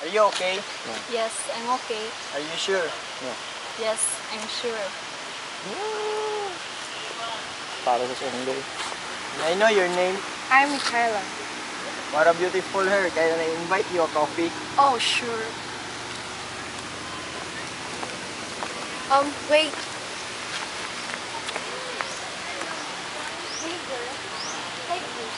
Are you okay? No. Yes, I'm okay. Are you sure? No. Yes, I'm sure. Para sa sundo eh. May I know your name? I'm Michaela. What a beautiful hair. Kaya na-invite you a coffee. Oh, sure. Wait. Hey, girl. Take this.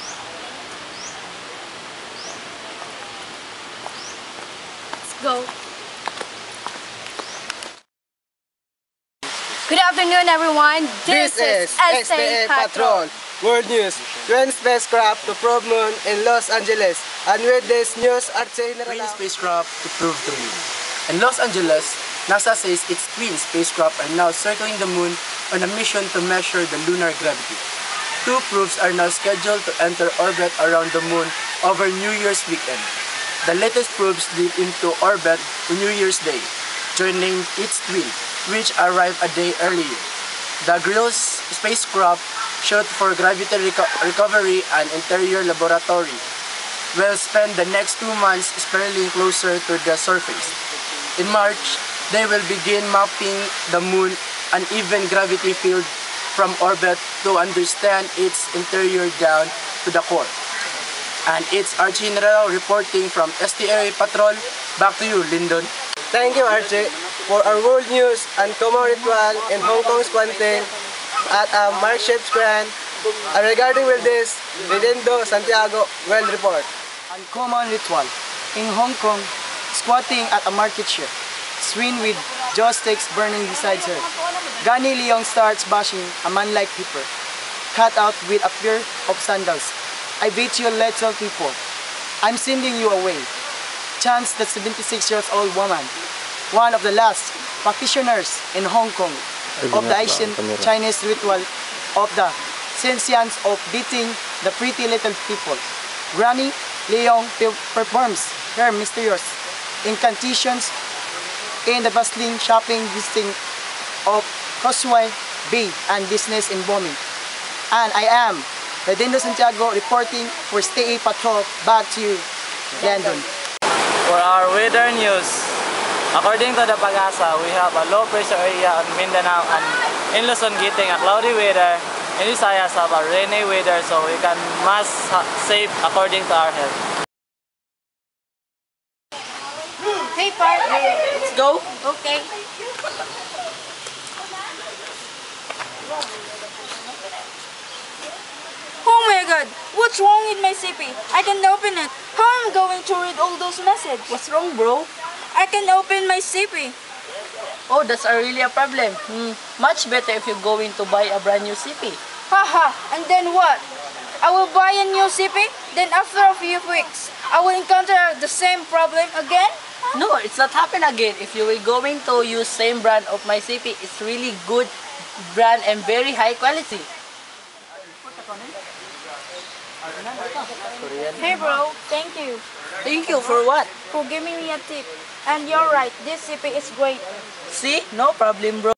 Let's go. Good afternoon, everyone. This is STA Patrol. World News. Twin spacecraft to probe moon in Los Angeles. And with this news, Archie Twin spacecraft to prove the moon. In Los Angeles, NASA says its twin spacecraft are now circling the moon on a mission to measure the lunar gravity. Two probes are now scheduled to enter orbit around the moon over New Year's weekend. The latest probes leap into orbit on New Year's Day, joining its twin, which arrived a day earlier. The GRILLS spacecraft, shot for gravity recovery and interior laboratory, will spend the next 2 months spiraling closer to the surface. In March, they will begin mapping the moon uneven gravity field from orbit to understand its interior down to the core. And it's Archie Narao reporting from STA Patrol. Back to you, Lyndon. Thank you, Archie, for our world news and common ritual in Hong Kong's Kwanting at a Mark-shaped grand. Regarding with this, Redendo Santiago will report. Uncommon ritual. In Hong Kong, squatting at a market shop, swing with joss sticks burning beside her. Gani Leong starts bashing a man like Hipper, cut out with a pair of sandals. I beat you little people. I'm sending you away. Chants the 76-year-old woman, one of the last practitioners in Hong Kong of the ancient Chinese ritual of the sentience of beating the pretty little people. Granny Leong performs her mysterious incantations in the bustling shopping district of Causeway Bay and business in booming. And I am Redendo Santiago reporting for STA Patrol. Back to you, Landon. For our weather news, according to the Pag-asa, we have a low pressure area on Mindanao and in Luzon getting a cloudy weather. In Visayas have a rainy weather, so we can must save according to our health. Hey, partner. Let's go. Okay. Oh my god, what's wrong with my CP? I can't open it. How am I going to read all those messages? What's wrong, bro? I can open my CP. Oh, that's really a problem. Much better if you're going to buy a brand new CP. Haha, and then what? I will buy a new CP, then after a few weeks, I will encounter the same problem again? No, it's not happen again. If you will going to use same brand of my CP, it's really good brand and very high quality. Hey bro, thank you Thank you for what? for giving me a tip. And you're right, this CP is great. See? No problem, bro.